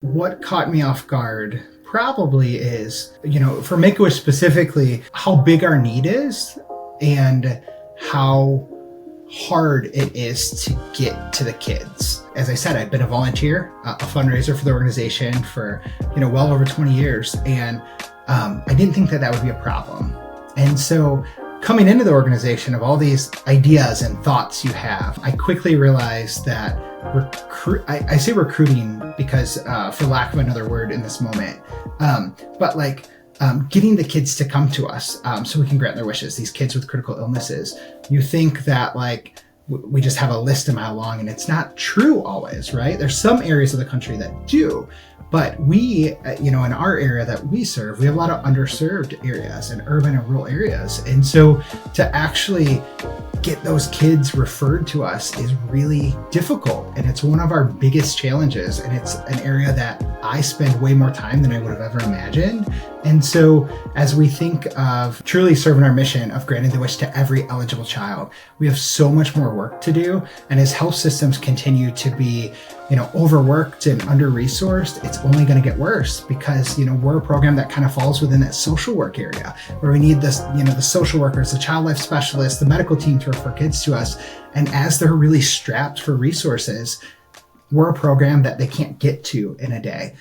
What caught me off guard probably is, for Make-A-Wish specifically, how big our need is and how hard it is to get to the kids. As I said, I've been a volunteer, a fundraiser for the organization for, well over 20 years. And I didn't think that would be a problem. And so coming into the organization, of all these ideas and thoughts you have, I quickly realized that I say recruiting because for lack of another word in this moment, getting the kids to come to us so we can grant their wishes, these kids with critical illnesses. You think that we just have a list a mile long, and it's not true always, right? There's some areas of the country that do, but we, in our area that we serve, we have a lot of underserved areas and urban and rural areas. And so to actually get those kids referred to us is really difficult. And it's one of our biggest challenges. And it's an area that I spend way more time than I would have ever imagined. And so as we think of truly serving our mission of granting the wish to every eligible child, we have so much more work to do. And as health systems continue to be, overworked and under-resourced, it's only going to get worse because, we're a program that kind of falls within that social work area where we need this, the social workers, the child life specialists, the medical team to refer kids to us. And as they're really strapped for resources, we're a program that they can't get to in a day.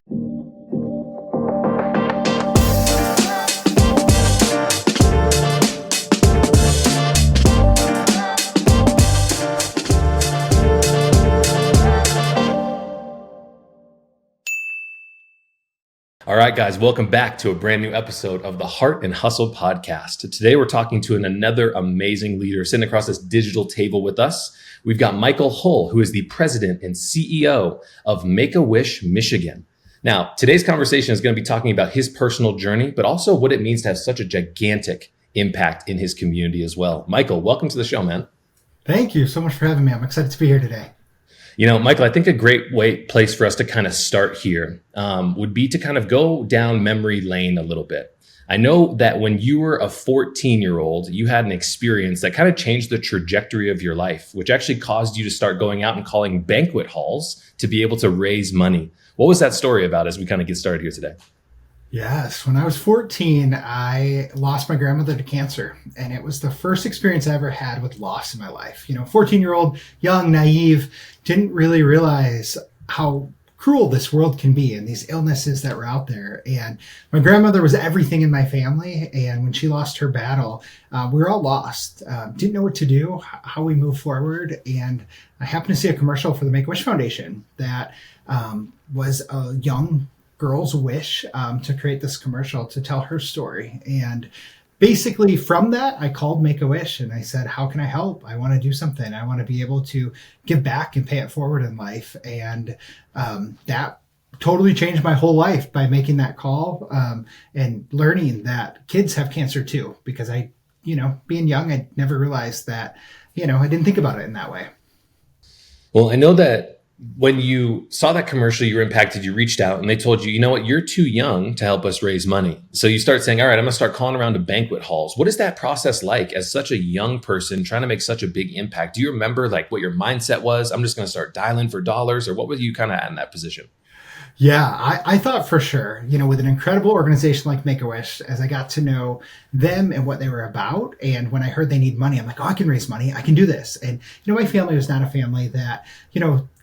All right, guys, welcome back to a brand new episode of the Hart and Hustle Podcast. Today, we're talking to another amazing leader sitting across this digital table with us. We've got Michael Hull, who is the president and CEO of Make-A-Wish Michigan. Now, today's conversation is going to be talking about his personal journey, but also what it means to have such a gigantic impact in his community as well. Michael, welcome to the show, man. Thank you so much for having me. I'm excited to be here today. Michael, I think a great place for us to kind of start here would be to kind of go down memory lane a little bit. I know that when you were a 14-year-old, you had an experience that kind of changed the trajectory of your life, which actually caused you to start going out and calling banquet halls to be able to raise money. What was that story about as we kind of get started here today? Yes. When I was 14, I lost my grandmother to cancer. And it was the first experience I ever had with loss in my life. 14-year-old, young, naive, didn't really realize how cruel this world can be and these illnesses that were out there. And my grandmother was everything in my family. And when she lost her battle, we were all lost. Didn't know what to do, how we move forward. And I happened to see a commercial for the Make-A-Wish Foundation that was a young girl's wish to create this commercial to tell her story. And basically from that, I called Make-A-Wish and I said, how can I help? I want to do something. I want to be able to give back and pay it forward in life. And that totally changed my whole life by making that call and learning that kids have cancer too, because I, being young, I never realized that, I didn't think about it in that way. Well, I know that when you saw that commercial, you were impacted, you reached out and they told you, you know what, you're too young to help us raise money. So you start saying, all right, I'm going to start calling around to banquet halls. What is that process like as such a young person trying to make such a big impact? Do you remember what your mindset was? I'm just going to start dialing for dollars, or what were you kind of at in that position? Yeah, I thought for sure, with an incredible organization like Make-A-Wish, as I got to know them and what they were about. And when I heard they need money, I'm like, oh, I can raise money. I can do this. And, my family was not a family that,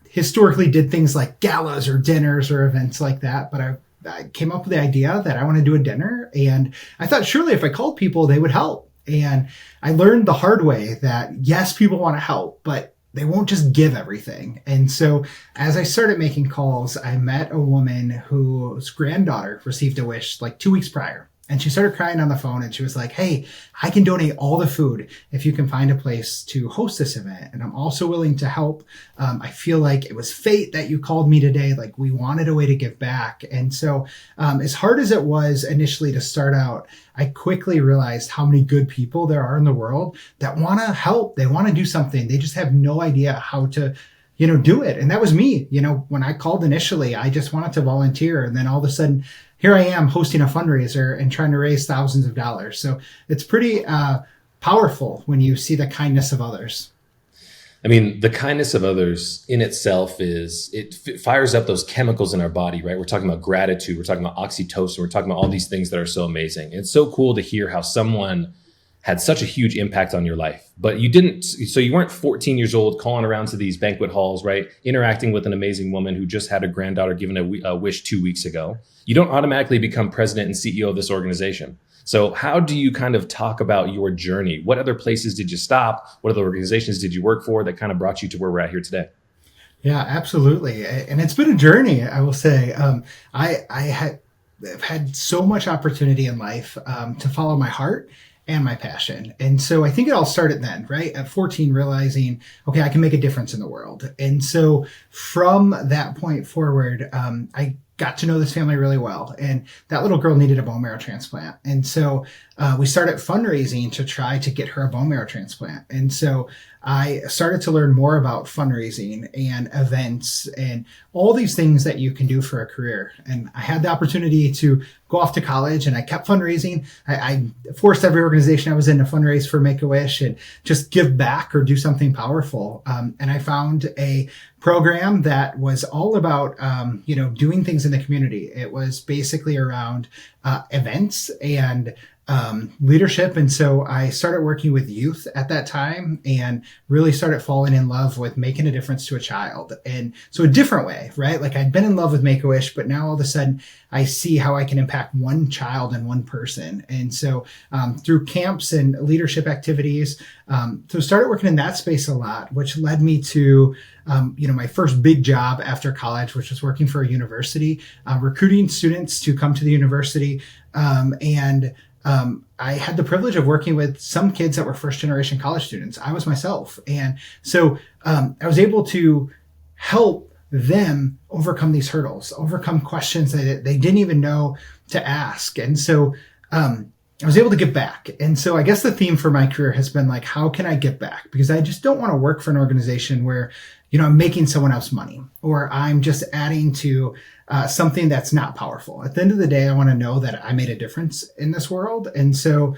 historically did things like galas or dinners or events like that. But I came up with the idea that I want to do a dinner. And I thought surely if I called people, they would help. And I learned the hard way that yes, people want to help, but they won't just give everything. And so as I started making calls, I met a woman whose granddaughter received a wish 2 weeks prior. And she started crying on the phone and she was like, hey, I can donate all the food if you can find a place to host this event. And I'm also willing to help. I feel like it was fate that you called me today. We wanted a way to give back. And so as hard as it was initially to start out, I quickly realized how many good people there are in the world that want to help. They want to do something. They just have no idea how to do it. And that was me. When I called initially, I just wanted to volunteer. And then all of a sudden, here I am hosting a fundraiser and trying to raise thousands of dollars. So it's pretty powerful when you see the kindness of others. I mean, the kindness of others in itself fires up those chemicals in our body, right? We're talking about gratitude. We're talking about oxytocin. We're talking about all these things that are so amazing. It's so cool to hear how someone had such a huge impact on your life, but you weren't 14 years old calling around to these banquet halls, right? Interacting with an amazing woman who just had a granddaughter given a wish 2 weeks ago. You don't automatically become president and CEO of this organization. So how do you kind of talk about your journey? What other places did you stop? What other organizations did you work for that kind of brought you to where we're at here today? Yeah, absolutely. And it's been a journey, I will say. I've had so much opportunity in life to follow my heart and my passion. And so I think it all started then, right? At 14, realizing, okay, I can make a difference in the world. And so from that point forward, I got to know this family really well. And that little girl needed a bone marrow transplant. And so we started fundraising to try to get her a bone marrow transplant. And so I started to learn more about fundraising and events and all these things that you can do for a career. And I had the opportunity to go off to college, and I kept fundraising. I forced every organization I was in to fundraise for Make-A-Wish and just give back or do something powerful. And I found a program that was all about, doing things in the community. It was basically around events and leadership. And so I started working with youth at that time and really started falling in love with making a difference to a child. And so a different way, right? Like I'd been in love with Make-A-Wish, but now all of a sudden I see how I can impact one child and one person. And so through camps and leadership activities, so started working in that space a lot, which led me to my first big job after college, which was working for a university, recruiting students to come to the university. I had the privilege of working with some kids that were first generation college students. I was myself. And so I was able to help them overcome these hurdles, overcome questions that they didn't even know to ask. And so I was able to give back. And so I guess the theme for my career has been like, how can I give back? Because I just don't want to work for an organization where, I'm making someone else money, or I'm just adding to something that's not powerful. At the end of the day, I want to know that I made a difference in this world. And so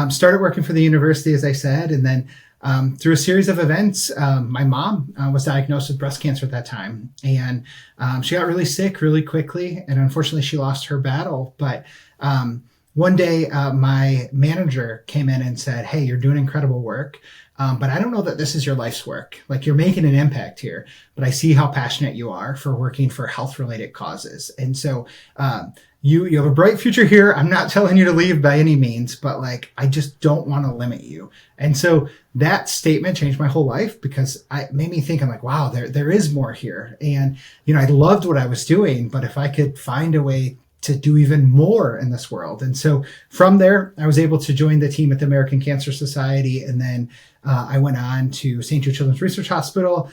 started working for the university, as I said, and then through a series of events, my mom was diagnosed with breast cancer at that time. And she got really sick really quickly. And unfortunately, she lost her battle. But one day, my manager came in and said, "Hey, you're doing incredible work. But I don't know that this is your life's work. Like you're making an impact here, but I see how passionate you are for working for health related causes. And so, you have a bright future here. I'm not telling you to leave by any means, but like, I just don't want to limit you." And so that statement changed my whole life because it made me think, I'm like, wow, there is more here. And, I loved what I was doing, but if I could find a way to do even more in this world. And so from there, I was able to join the team at the American Cancer Society. And then I went on to St. Jude Children's Research Hospital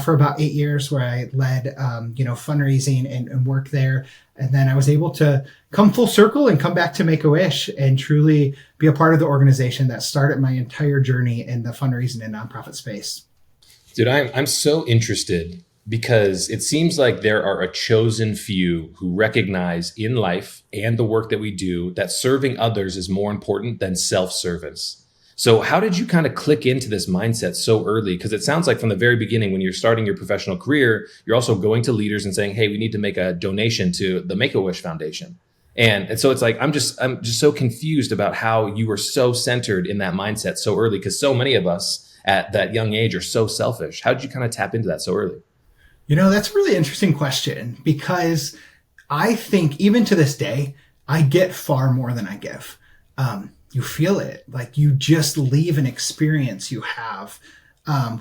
for about 8 years, where I led, fundraising and work there. And then I was able to come full circle and come back to Make-A-Wish and truly be a part of the organization that started my entire journey in the fundraising and nonprofit space. Dude, I'm so interested because it seems like there are a chosen few who recognize in life and the work that we do that serving others is more important than self-service. So how did you kind of click into this mindset so early? Because it sounds like from the very beginning, when you're starting your professional career, you're also going to leaders and saying, "Hey, we need to make a donation to the Make-A-Wish Foundation." And so it's like, I'm just so confused about how you were so centered in that mindset so early, because so many of us at that young age are so selfish. How did you kind of tap into that so early? That's a really interesting question, because I think even to this day, I get far more than I give. You feel it, like you just leave an experience you have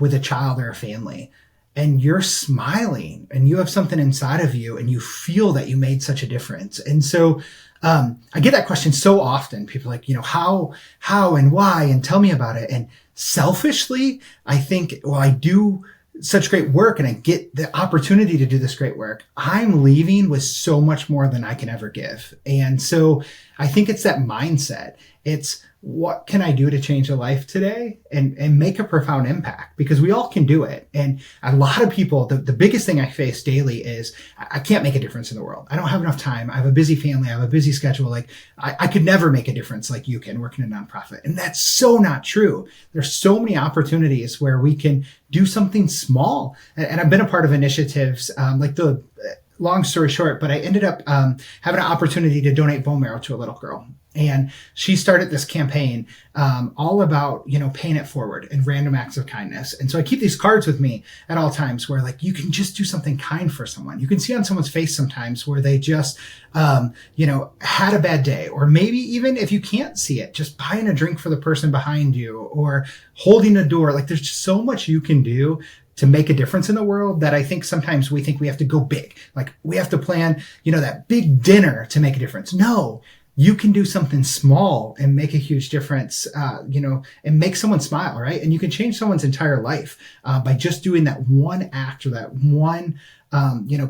with a child or a family, and you're smiling and you have something inside of you and you feel that you made such a difference. And so I get that question so often. People are like, how and why, and tell me about it. And selfishly, I think, well, I do such great work and I get the opportunity to do this great work. I'm leaving with so much more than I can ever give. And so I think it's that mindset. It's what can I do to change a life today and make a profound impact, because we all can do it. And a lot of people, the biggest thing I face daily is I can't make a difference in the world. I don't have enough time. I have a busy family. I have a busy schedule. Like I could never make a difference like you can working in a nonprofit. And that's so not true. There's so many opportunities where we can do something small. And I've been a part of initiatives long story short, but I ended up having an opportunity to donate bone marrow to a little girl. And she started this campaign all about, paying it forward and random acts of kindness. And so I keep these cards with me at all times where you can just do something kind for someone. You can see on someone's face sometimes where they just, had a bad day, or maybe even if you can't see it, just buying a drink for the person behind you or holding a door. There's just so much you can do to make a difference in the world that I think sometimes we think we have to go big. We have to plan, that big dinner to make a difference. No, you can do something small and make a huge difference, and make someone smile, right? And you can change someone's entire life by just doing that one act or that one,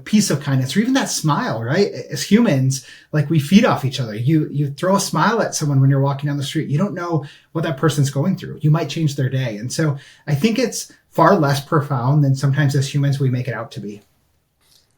piece of kindness, or even that smile, right? As humans, we feed off each other. You throw a smile at someone when you're walking down the street. You don't know what that person's going through. You might change their day. And so I think it's far less profound than sometimes as humans we make it out to be.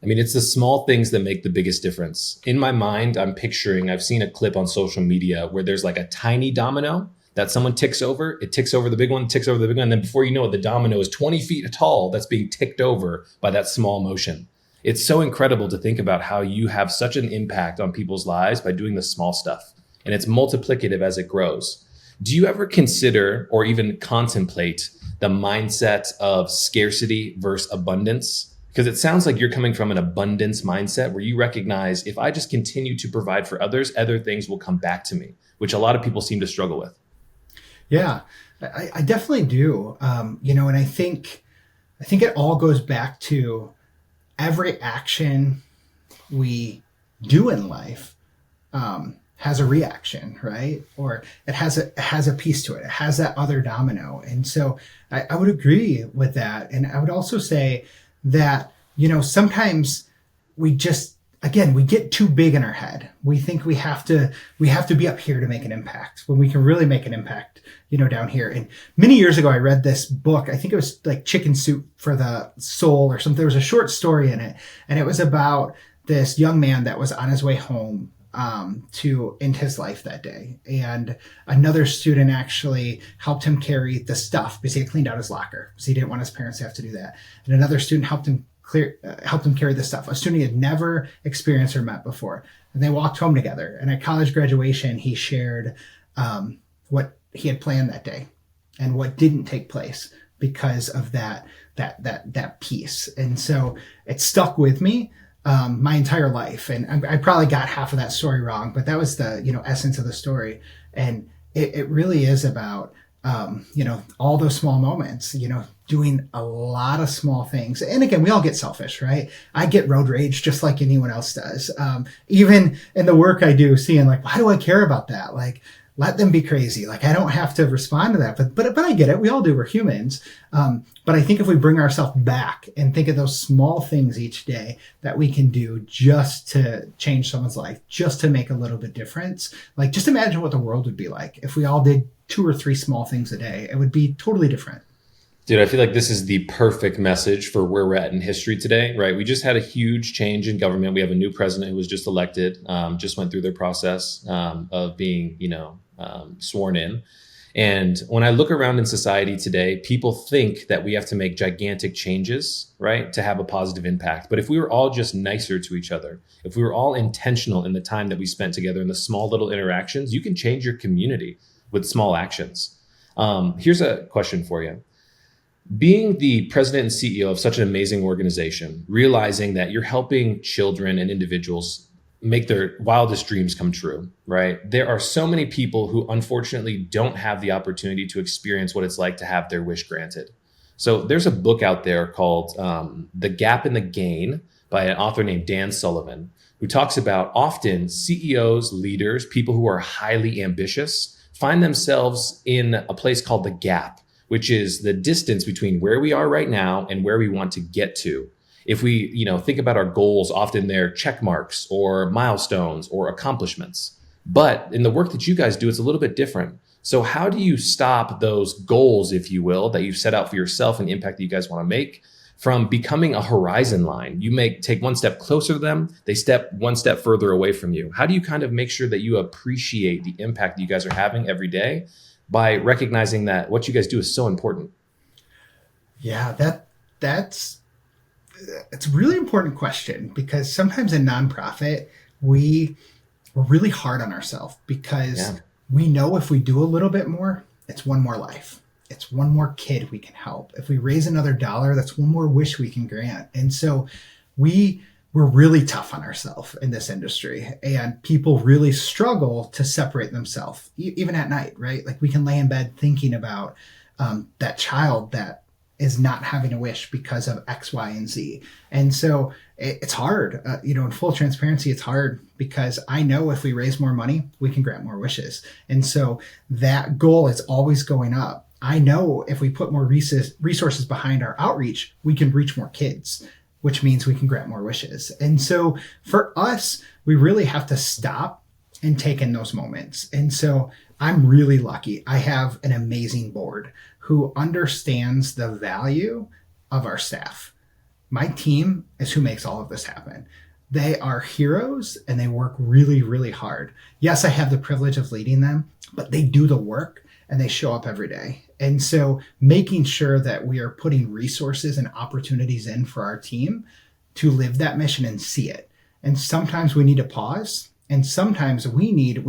I mean, it's the small things that make the biggest difference. In my mind, I've seen a clip on social media where there's a tiny domino that someone ticks over. It ticks over the big one, ticks over the big one. And then before you know it, the domino is 20 feet tall that's being ticked over by that small motion. It's so incredible to think about how you have such an impact on people's lives by doing the small stuff. And it's multiplicative as it grows. Do you ever consider or even contemplate the mindset of scarcity versus abundance? Because it sounds like you're coming from an abundance mindset where you recognize if I just continue to provide for others, other things will come back to me, which a lot of people seem to struggle with. Yeah, I definitely do. And I think it all goes back to every action we do in life has a reaction, right? Or it has a piece to it. It has that other domino. And so I would agree with that. And I would also say that, sometimes we just, again, we get too big in our head. We think we have to be up here to make an impact when we can really make an impact, down here. And many years ago, I read this book. I think it was Chicken Soup for the Soul or something. There was a short story in it, and it was about this young man that was on his way home to end his life that day. And another student actually helped him carry the stuff because he had cleaned out his locker because he didn't want his parents to have to do that. And another student helped him carry the stuff, a student he had never experienced or met before. And they walked home together. And at college graduation, he shared what he had planned that day and what didn't take place because of that piece. And so it stuck with me my entire life. And I probably got half of that story wrong, but that was the, essence of the story. And it really is about, all those small moments, doing a lot of small things. And again, we all get selfish, right? I get road rage just like anyone else does. Even in the work I do, seeing why do I care about that? Let them be crazy. I don't have to respond to that, but I get it. We all do. We're humans. But I think if we bring ourselves back and think of those small things each day that we can do just to change someone's life, just to make a little bit difference, just imagine what the world would be like if we all did 2 or 3 small things a day. It would be totally different. Dude, I feel like this is the perfect message for where we're at in history today, right? We just had a huge change in government. We have a new president who was just elected, just went through their process of being, sworn in. And when I look around in society today, people think that we have to make gigantic changes, right, to have a positive impact. But if we were all just nicer to each other, if we were all intentional in the time that we spent together in the small little interactions, you can change your community with small actions. Here's a question for you. Being the president and CEO of such an amazing organization, realizing that you're helping children and individuals make their wildest dreams come true, right? There are so many people who unfortunately don't have the opportunity to experience what it's like to have their wish granted. So there's a book out there called The Gap and the Gain by an author named Dan Sullivan, who talks about often CEOs, leaders, people who are highly ambitious find themselves in a place called the gap, which is the distance between where we are right now and where we want to get to. If we, think about our goals, often they're check marks or milestones or accomplishments. But in the work that you guys do, it's a little bit different. So how do you stop those goals, if you will, that you've set out for yourself and the impact that you guys want to make from becoming a horizon line? You may take one step closer to them, they step one step further away from you. How do you kind of make sure that you appreciate the impact that you guys are having every day by recognizing that what you guys do is so important? Yeah, that's it's a really important question, because sometimes in nonprofit, we're really hard on ourselves, because we know if we do a little bit more, it's one more life. It's one more kid we can help. If we raise another dollar, that's one more wish we can grant. And so we're really tough on ourselves in this industry, and people really struggle to separate themselves, even at night, right? Like, we can lay in bed thinking about that child that is not having a wish because of X, Y, and Z. And so it's hard, in full transparency, it's hard, because I know if we raise more money, we can grant more wishes. And so that goal is always going up. I know if we put more resources behind our outreach, we can reach more kids, which means we can grant more wishes. And so for us, we really have to stop and take in those moments. And so I'm really lucky. I have an amazing board who understands the value of our staff. My team is who makes all of this happen. They are heroes, and they work really, really hard. Yes, I have the privilege of leading them, but they do the work and they show up every day. And so making sure that we are putting resources and opportunities in for our team to live that mission and see it. And sometimes we need to pause, and sometimes we need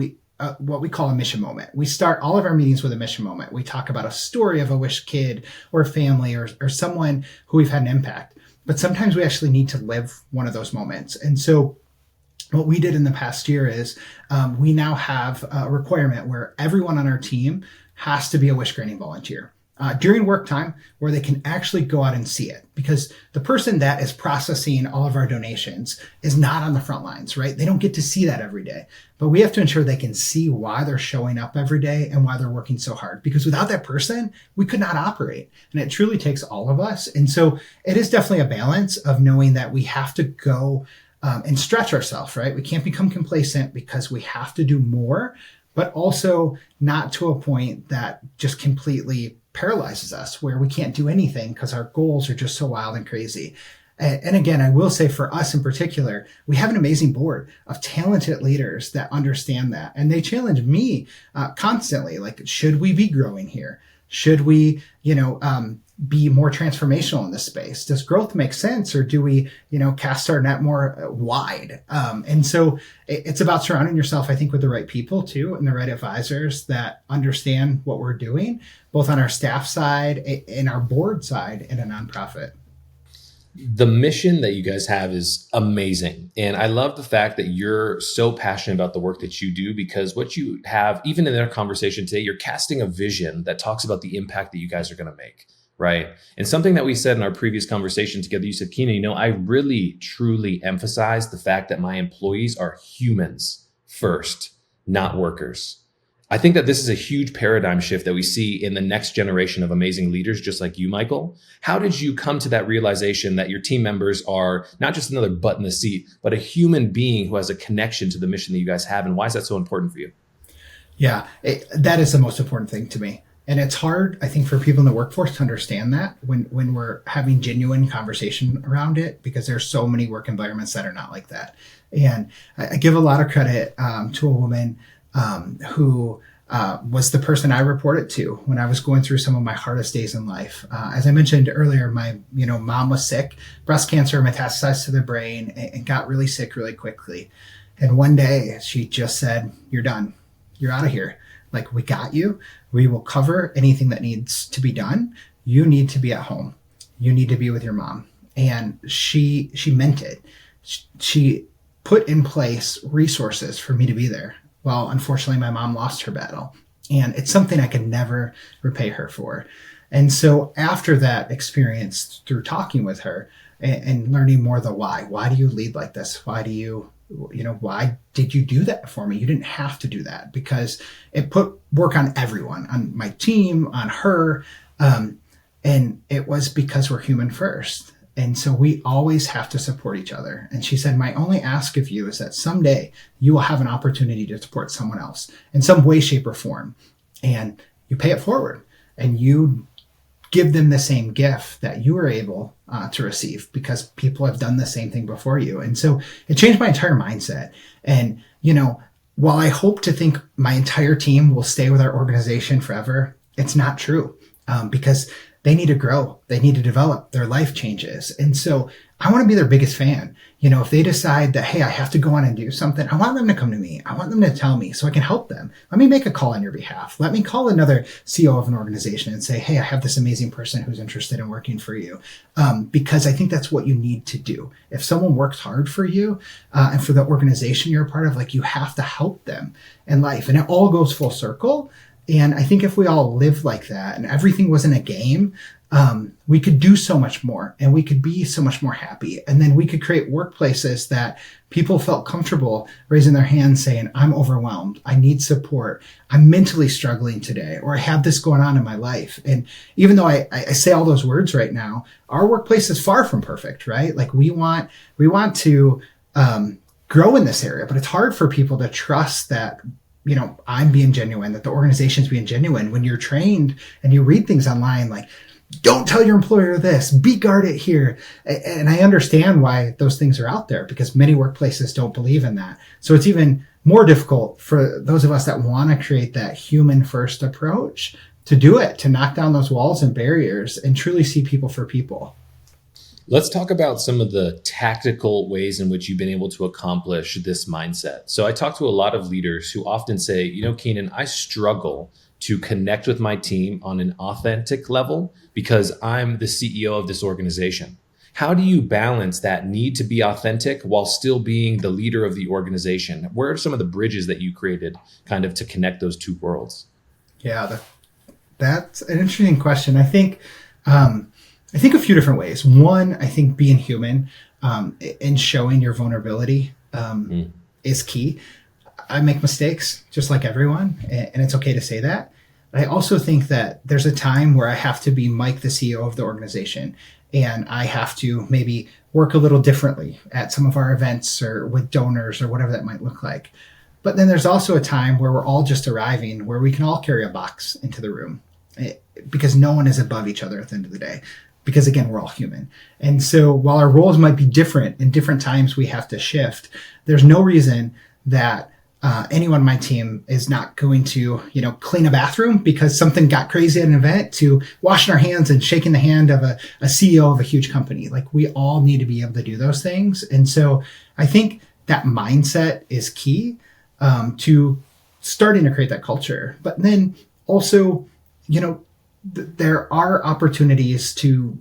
what we call a mission moment. We start all of our meetings with a mission moment. We talk about a story of a wish kid or family or someone who we've had an impact. But sometimes we actually need to live one of those moments. And so what we did in the past year is we now have a requirement where everyone on our team has to be a wish granting volunteer during work time, where they can actually go out and see it, because the person that is processing all of our donations is not on the front lines, right? They don't get to see that every day, but we have to ensure they can see why they're showing up every day and why they're working so hard, because without that person, we could not operate. And it truly takes all of us. And so it is definitely a balance of knowing that we have to go and stretch ourselves, right? We can't become complacent, because we have to do more, but also not to a point that just completely paralyzes us, where we can't do anything because our goals are just so wild and crazy. And again, I will say, for us in particular, we have an amazing board of talented leaders that understand that. And they challenge me constantly, like, should we be growing here? Should we, be more transformational in this space? Does growth make sense, or do we, cast our net more wide? And so it's about surrounding yourself, I think, with the right people too, and the right advisors that understand what we're doing, both on our staff side and our board side in a nonprofit. The mission that you guys have is amazing. And I love the fact that you're so passionate about the work that you do, because what you have, even in our conversation today, you're casting a vision that talks about the impact that you guys are going to make. Right. And something that we said in our previous conversation together, you said, Keenan, I really, truly emphasize the fact that my employees are humans first, not workers. I think that this is a huge paradigm shift that we see in the next generation of amazing leaders, just like you, Michael. How did you come to that realization that your team members are not just another butt in the seat, but a human being who has a connection to the mission that you guys have? And why is that so important for you? Yeah, that is the most important thing to me. And it's hard, I think, for people in the workforce to understand that when we're having genuine conversation around it, because there's so many work environments that are not like that. And I give a lot of credit to a woman who was the person I reported to when I was going through some of my hardest days in life. As I mentioned earlier, my mom was sick, breast cancer metastasized to the brain, and got really sick really quickly. And one day she just said, "You're done. You're out of here. Like, we got you. We will cover anything that needs to be done. You need to be at home. You need to be with your mom." And she meant it. She put in place resources for me to be there. Well, unfortunately, my mom lost her battle, and it's something I could never repay her for. And so after that experience, through talking with her and learning more the why do you lead like this? Why do you why did you do that for me? You didn't have to do that, because it put work on everyone, on my team, on her. And it was because we're human first. And so we always have to support each other. And she said, my only ask of you is that someday you will have an opportunity to support someone else in some way, shape, or form. And you pay it forward and you give them the same gift that you were able to receive because people have done the same thing before you. And so it changed my entire mindset. And, while I hope to think my entire team will stay with our organization forever, it's not true because they need to grow. They need to develop. Their life changes. And so I want to be their biggest fan. If they decide that, hey, I have to go on and do something, I want them to come to me. I want them to tell me so I can help them. Let me make a call on your behalf. Let me call another CEO of an organization and say, hey, I have this amazing person who's interested in working for you. Because I think that's what you need to do. If someone works hard for you and for the organization you're a part of, you have to help them in life. And it all goes full circle. And I think if we all lived like that and everything wasn't a game, we could do so much more and we could be so much more happy. And then we could create workplaces that people felt comfortable raising their hands saying, I'm overwhelmed. I need support. I'm mentally struggling today, or I have this going on in my life. And even though I say all those words right now, our workplace is far from perfect, right? We want to grow in this area, but it's hard for people to trust that I'm being genuine, that the organization's being genuine. When you're trained and you read things online, don't tell your employer this, be guarded here. And I understand why those things are out there because many workplaces don't believe in that. So it's even more difficult for those of us that want to create that human first approach to do it, to knock down those walls and barriers and truly see people for people. Let's talk about some of the tactical ways in which you've been able to accomplish this mindset. So I talk to a lot of leaders who often say, Keenan, I struggle to connect with my team on an authentic level because I'm the CEO of this organization. How do you balance that need to be authentic while still being the leader of the organization? Where are some of the bridges that you created kind of to connect those two worlds? Yeah, that's an interesting question. I think a few different ways. One, I think being human and showing your vulnerability is key. I make mistakes just like everyone, and it's okay to say that. But I also think that there's a time where I have to be Mike, the CEO of the organization, and I have to maybe work a little differently at some of our events or with donors or whatever that might look like. But then there's also a time where we're all just arriving, where we can all carry a box into the room because no one is above each other at the end of the day. Because again, we're all human. And so while our roles might be different, in different times we have to shift, there's no reason that anyone on my team is not going to, clean a bathroom because something got crazy at an event, to washing our hands and shaking the hand of a CEO of a huge company. We all need to be able to do those things. And so I think that mindset is key to starting to create that culture. But then also, there are opportunities to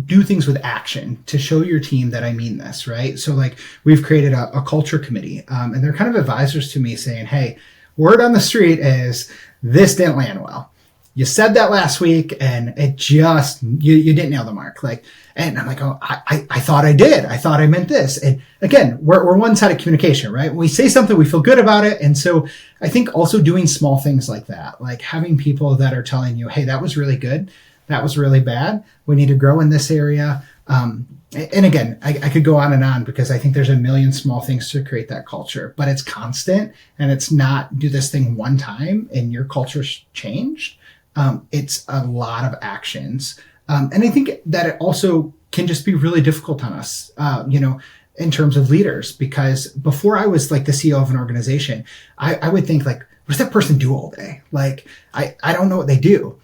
do things with action to show your team that I mean this, right? So we've created a culture committee and they're kind of advisors to me saying, hey, word on the street is this didn't land well. You said that last week and it just, you didn't nail the mark. And I'm like, oh, I thought I did. I thought I meant this. And again, we're one-sided communication, right? When we say something, we feel good about it. And so I think also doing small things like that, like having people that are telling you, hey, that was really good. That was really bad. We need to grow in this area. And again, I could go on and on because I think there's a million small things to create that culture, but it's constant and it's not do this thing one time and your culture's changed. It's a lot of actions. And I think that it also can just be really difficult on us, in terms of leaders, because before I was the CEO of an organization, I would think what does that person do all day? I don't know what they do.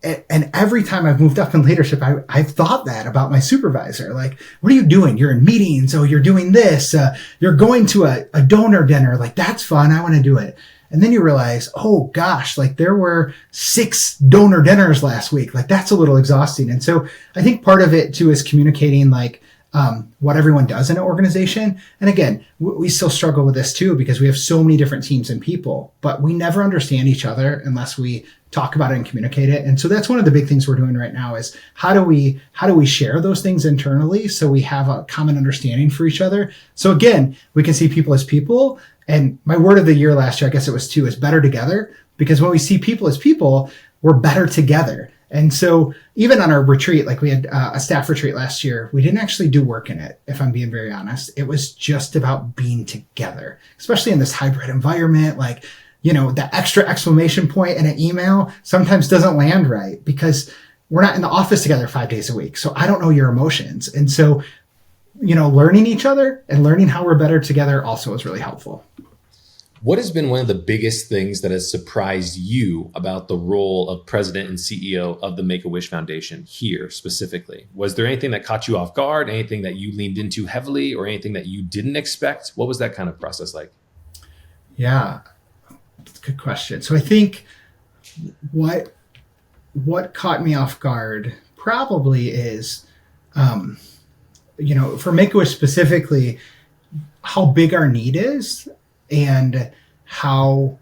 And every time I've moved up in leadership, I've thought that about my supervisor. What are you doing? You're in meetings. Oh, you're doing this. You're going to a donor dinner. That's fun. I want to do it. And then you realize, oh gosh, there were 6 donor dinners last week. That's a little exhausting. And so I think part of it too is communicating what everyone does in an organization. And again, we still struggle with this too, because we have so many different teams and people, but we never understand each other unless we talk about it and communicate it. And so that's one of the big things we're doing right now is how do we share those things internally so we have a common understanding for each other. So again, we can see people as people. And my word of the year last year, I guess it was 2, is better together, because when we see people as people, we're better together. And so even on our retreat, like we had a staff retreat last year, we didn't actually do work in it, if I'm being very honest. It was just about being together, especially in this hybrid environment. Like, the extra exclamation point in an email sometimes doesn't land right because we're not in the office together 5 days a week. So I don't know your emotions. And so, learning each other and learning how we're better together also is really helpful. What has been one of the biggest things that has surprised you about the role of president and CEO of the Make-A-Wish Foundation here specifically? Was there anything that caught you off guard, anything that you leaned into heavily, or anything that you didn't expect? What was that kind of process like? Yeah, that's a good question. So I think what caught me off guard probably is, for Make-A-Wish specifically, how big our need is and how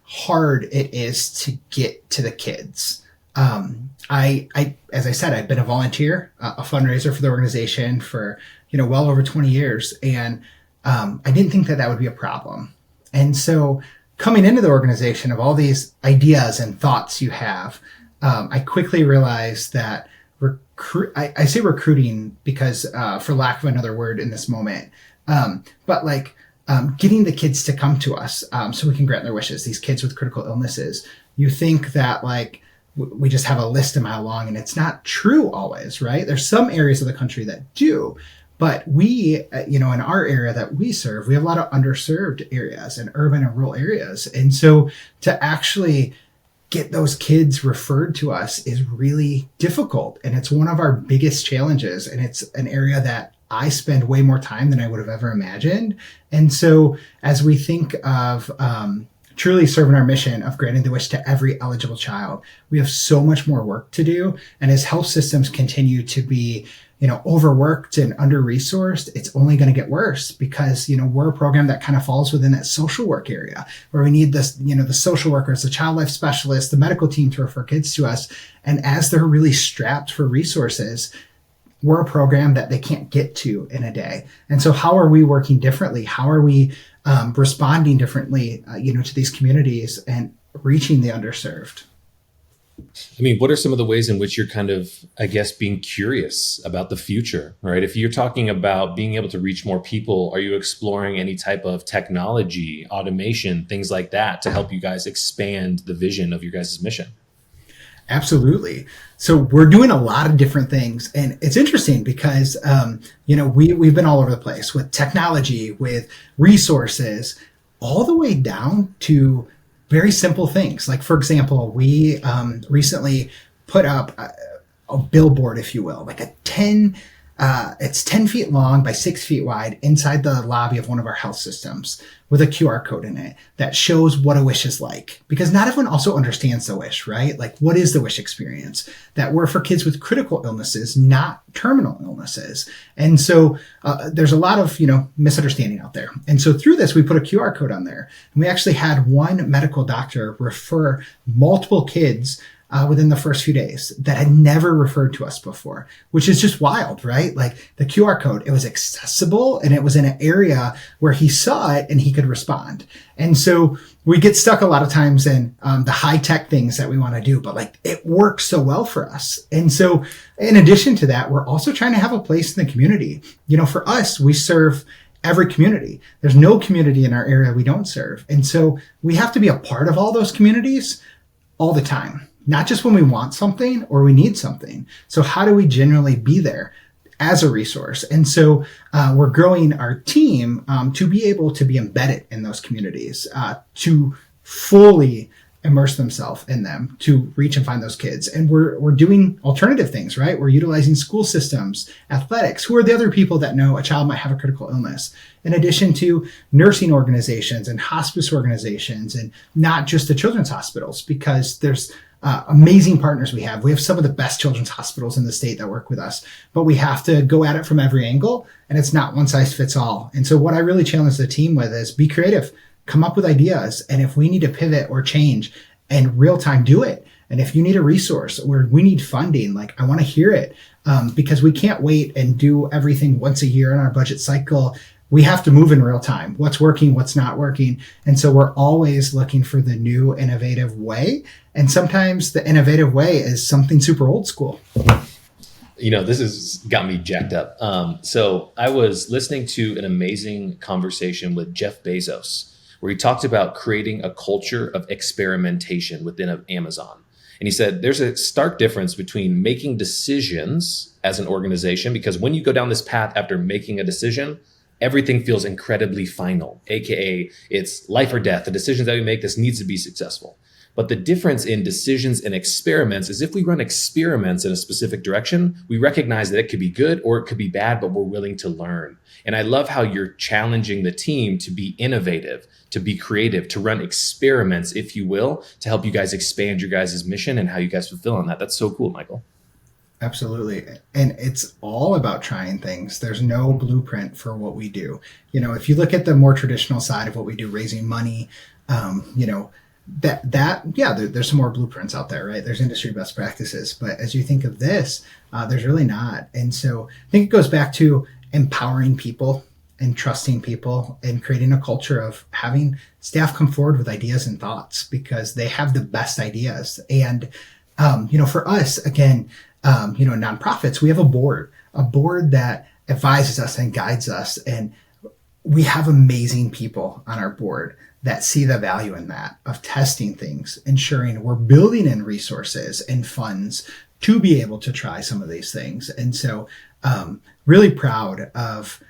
hard it is to get to the kids. I as I said, I've been a volunteer, a fundraiser for the organization for, well over 20 years. And I didn't think that would be a problem. And so coming into the organization of all these ideas and thoughts you have, I quickly realized that I say recruiting because for lack of another word in this moment, but getting the kids to come to us so we can grant their wishes, these kids with critical illnesses. You think that we just have a list a mile long, and it's not true always, right? There's some areas of the country that do, but we, in our area that we serve, we have a lot of underserved areas and urban and rural areas. And so to actually get those kids referred to us is really difficult. And it's one of our biggest challenges. And it's an area that I spend way more time than I would have ever imagined. And so as we think of truly serving our mission of granting the wish to every eligible child, we have so much more work to do. And as health systems continue to be, overworked and under-resourced, it's only going to get worse because, we're a program that kind of falls within that social work area where we need this, the social workers, the child life specialists, the medical team to refer kids to us. And as they're really strapped for resources, we're a program that they can't get to in a day. And so how are we working differently? How are we responding differently, to these communities and reaching the underserved? I mean, what are some of the ways in which you're kind of, being curious about the future, right? If you're talking about being able to reach more people, are you exploring any type of technology, automation, things like that to help you guys expand the vision of your guys' mission? Absolutely. So we're doing a lot of different things. And it's interesting because, we've been all over the place with technology, with resources, all the way down to very simple things. Like, for example, we recently put up a billboard, if you will, like it's 10 feet long by 6 feet wide inside the lobby of one of our health systems with a QR code in it that shows what a wish is like. Because not everyone also understands the wish, right? Like, what is the wish experience? That we're for kids with critical illnesses, not terminal illnesses. And so there's a lot of, misunderstanding out there. And so through this, we put a QR code on there. And we actually had one medical doctor refer multiple kids within the first few days that had never referred to us before, which is just wild, right? Like the QR code, it was accessible and it was in an area where he saw it and he could respond. And so we get stuck a lot of times in the high tech things that we want to do, but it works so well for us. And so in addition to that, we're also trying to have a place in the community. For us, we serve every community. There's no community in our area we don't serve. And so we have to be a part of all those communities all the time. Not just when we want something or we need something. So how do we generally be there as a resource? And so we're growing our team to be able to be embedded in those communities, to fully immerse themselves in them, to reach and find those kids. And we're doing alternative things, right? We're utilizing school systems, athletics. Who are the other people that know a child might have a critical illness? In addition to nursing organizations and hospice organizations, and not just the children's hospitals, because there's amazing partners we have. We have some of the best children's hospitals in the state that work with us, but we have to go at it from every angle, and it's not one size fits all. And so what I really challenge the team with is be creative, come up with ideas. And if we need to pivot or change in real time, do it. And if you need a resource or we need funding, I want to hear it because we can't wait and do everything once a year in our budget cycle. we have to move in real time. What's working, what's not working. And so we're always looking for the new innovative way. And sometimes the innovative way is something super old school. This has got me jacked up. So I was listening to an amazing conversation with Jeff Bezos, where he talked about creating a culture of experimentation within Amazon. And he said there's a stark difference between making decisions as an organization, because when you go down this path after making a decision, everything feels incredibly final, AKA it's life or death. The decisions that we make, this needs to be successful. But the difference in decisions and experiments is if we run experiments in a specific direction, we recognize that it could be good or it could be bad, but we're willing to learn. And I love how you're challenging the team to be innovative, to be creative, to run experiments, if you will, to help you guys expand your guys' mission and how you guys fulfill on that. That's so cool, Michael. Absolutely. And it's all about trying things. There's no blueprint for what we do. If you look at the more traditional side of what we do, raising money, there's some more blueprints out there, right? There's industry best practices. But as you think of this, there's really not. And so I think it goes back to empowering people and trusting people and creating a culture of having staff come forward with ideas and thoughts because they have the best ideas. And, for us, again, nonprofits, we have a board that advises us and guides us. And we have amazing people on our board that see the value in that, of testing things, ensuring we're building in resources and funds to be able to try some of these things. And so really proud of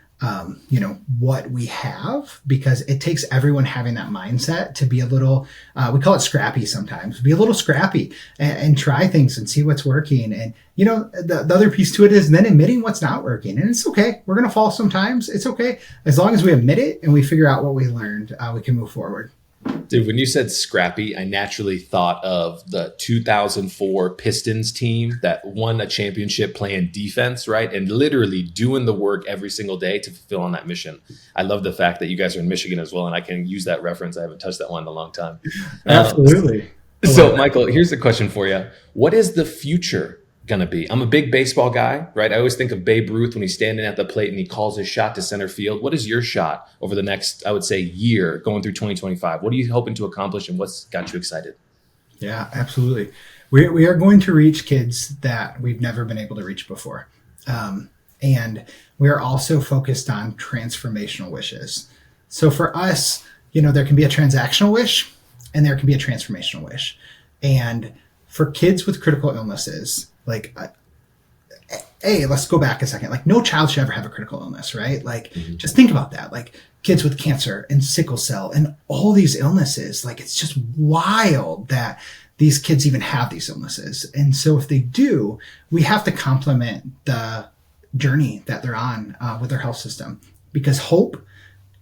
what we have, because it takes everyone having that mindset to be a little, we call it scrappy sometimes, be a little scrappy and try things and see what's working. And, the other piece to it is then admitting what's not working. And it's okay. We're going to fall sometimes. It's okay. As long as we admit it and we figure out what we learned, we can move forward. Dude, when you said scrappy, I naturally thought of the 2004 Pistons team that won a championship playing defense, right? And literally doing the work every single day to fulfill on that mission. I love the fact that you guys are in Michigan as well, and I can use that reference. I haven't touched that one in a long time. Absolutely. So, Michael, here's a question for you. What is the future going to be? I'm a big baseball guy, right? I always think of Babe Ruth when he's standing at the plate and he calls his shot to center field. What is your shot over the next, I would say, year going through 2025? What are you hoping to accomplish and what's got you excited? Yeah, absolutely. We are going to reach kids that we've never been able to reach before. And we are also focused on transformational wishes. So for us, there can be a transactional wish and there can be a transformational wish. And for kids with critical illnesses, let's go back a second. No child should ever have a critical illness, right? Just think about that. Kids with cancer and sickle cell and all these illnesses, it's just wild that these kids even have these illnesses. And so if they do, we have to complement the journey that they're on with their health system, because hope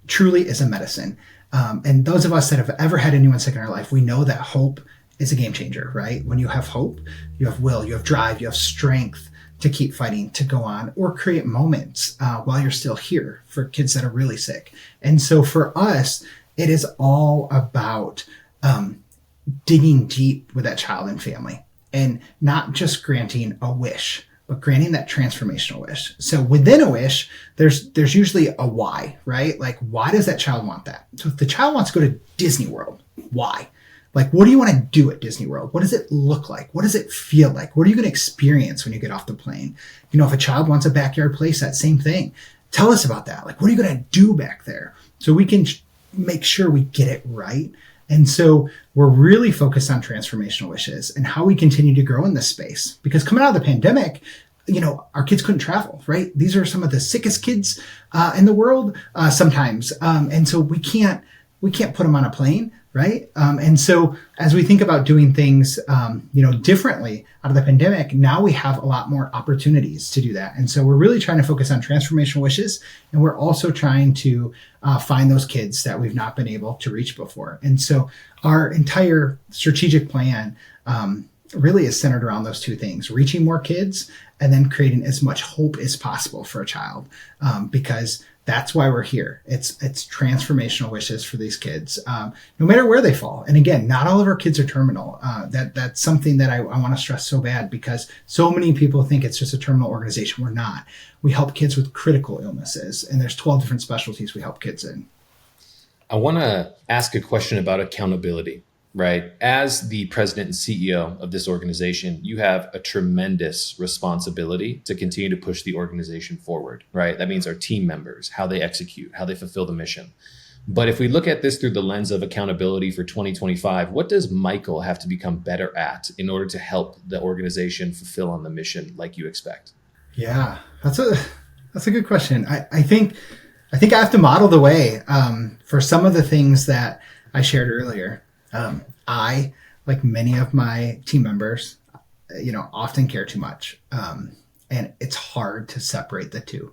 truly is a medicine. And those of us that have ever had anyone sick in our life, we know that hope is a game changer, right? When you have hope, you have will, you have drive, you have strength to keep fighting, to go on, or create moments while you're still here for kids that are really sick. And so for us, it is all about digging deep with that child and family, and not just granting a wish, but granting that transformational wish. So within a wish, there's usually a why, right? Why does that child want that? So if the child wants to go to Disney World, why? What do you want to do at Disney World? What does it look like? What does it feel like? What are you going to experience when you get off the plane? If a child wants a backyard place, that same thing. Tell us about that. What are you going to do back there? So we can make sure we get it right. And so we're really focused on transformational wishes and how we continue to grow in this space. Because coming out of the pandemic, our kids couldn't travel, right? These are some of the sickest kids in the world sometimes. And so we can't put them on a plane. Right. And so as we think about doing things, differently out of the pandemic, now we have a lot more opportunities to do that. And so we're really trying to focus on transformational wishes. And we're also trying to find those kids that we've not been able to reach before. And so our entire strategic plan really is centered around those two things: reaching more kids and then creating as much hope as possible for a child, because That's why we're here. It's transformational wishes for these kids, no matter where they fall. And again, not all of our kids are terminal. That's something that I want to stress so bad, because so many people think it's just a terminal organization. We're not. We help kids with critical illnesses, and there's 12 different specialties we help kids in. I want to ask a question about accountability, right? As the president and CEO of this organization, you have a tremendous responsibility to continue to push the organization forward, right? That means our team members, how they execute, how they fulfill the mission. But if we look at this through the lens of accountability for 2025, what does Michael have to become better at in order to help the organization fulfill on the mission like you expect? Yeah, that's a good question. I think I have to model the way for some of the things that I shared earlier. I, like many of my team members, often care too much. And it's hard to separate the two.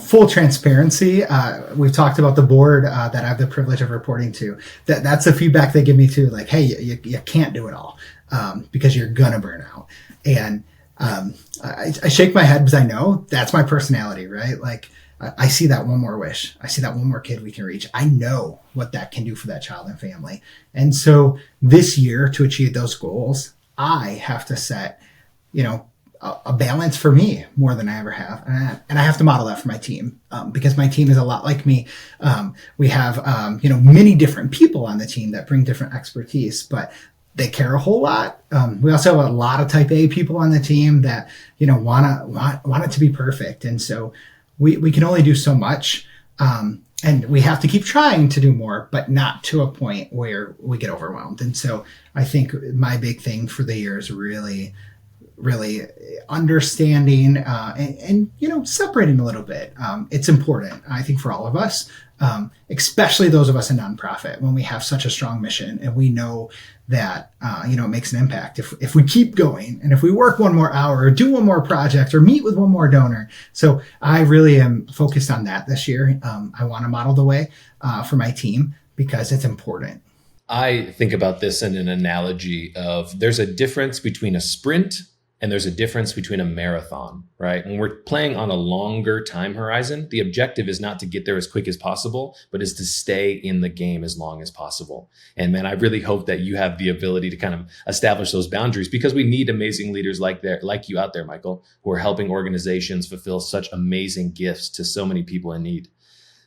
Full transparency. We've talked about the board that I have the privilege of reporting to. That's the feedback they give me too. Like, hey, you can't do it all because you're gonna burn out. And I shake my head because I know that's my personality, right? Like, I see that one more wish. I see that one more kid we can reach. I know what that can do for that child and family. And so this year, to achieve those goals, I have to set, a balance for me more than I ever have. And I have to model that for my team because my team is a lot like me. We have, many different people on the team that bring different expertise, but they care a whole lot. We also have a lot of type A people on the team that, want it to be perfect. And so we can only do so much. And we have to keep trying to do more, but not to a point where we get overwhelmed. And so I think my big thing for the year is really understanding and separating a little bit. It's important, I think, for all of us, especially those of us in nonprofit, when we have such a strong mission and we know that it makes an impact if we keep going and if we work one more hour or do one more project or meet with one more donor. So I really am focused on that this year. I want to model the way for my team because it's important. I think about this in an analogy of there's a difference between a sprint and there's a difference between a marathon, right? When we're playing on a longer time horizon, the objective is not to get there as quick as possible, but is to stay in the game as long as possible. And man, I really hope that you have the ability to kind of establish those boundaries because we need amazing leaders like you out there, Michael, who are helping organizations fulfill such amazing gifts to so many people in need.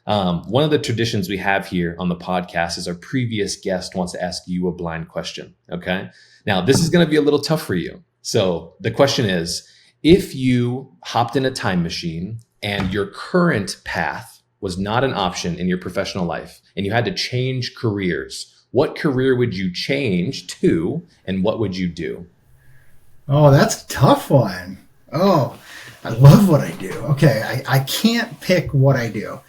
One of the traditions we have here on the podcast is our previous guest wants to ask you a blind question. Okay. Now, this is going to be a little tough for you. So the question is, if you hopped in a time machine and your current path was not an option in your professional life and you had to change careers, what career would you change to and what would you do? Oh, that's a tough one. Oh, I love what I do. Okay. I can't pick what I do.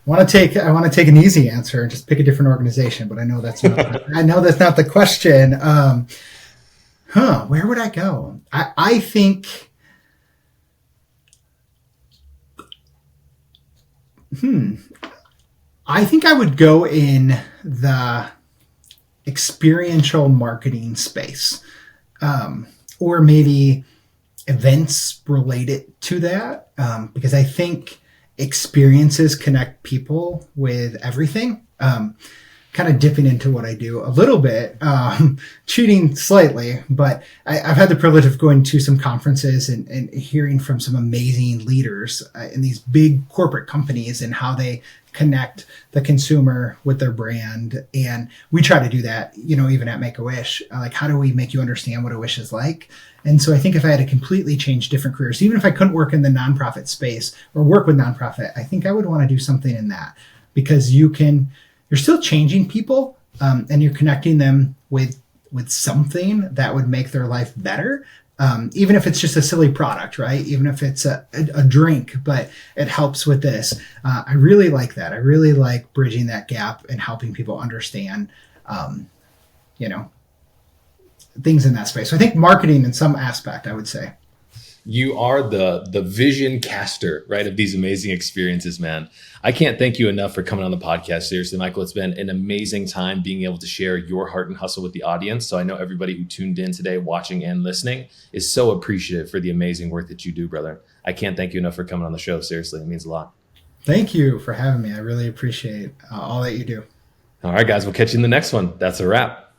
I want to take an easy answer and just pick a different organization, but I know that's not the question. Where would I go? I think, I think I would go in the experiential marketing space, or maybe events related to that, because I think experiences connect people with everything. Kind of dipping into what I do a little bit, cheating slightly, but I've had the privilege of going to some conferences and hearing from some amazing leaders in these big corporate companies and how they connect the consumer with their brand. And we try to do that, even at Make-A-Wish. Like, how do we make you understand what a wish is like? And so I think if I had to completely change different careers, even if I couldn't work in the nonprofit space or work with nonprofit, I think I would want to do something in that because you're still changing people and you're connecting them with something that would make their life better. Even if it's just a silly product, right? Even if it's a drink, but it helps with this. I really like that. I really like bridging that gap and helping people understand, things in that space. So I think marketing in some aspect, I would say. You are the vision caster, right, of these amazing experiences, man. I can't thank you enough for coming on the podcast. Seriously, Michael, it's been an amazing time being able to share your heart and hustle with the audience. So I know everybody who tuned in today, watching and listening, is so appreciative for the amazing work that you do, brother. I can't thank you enough for coming on the show. Seriously, it means a lot. Thank you for having me. I really appreciate all that you do. All right, guys, we'll catch you in the next one. That's a wrap.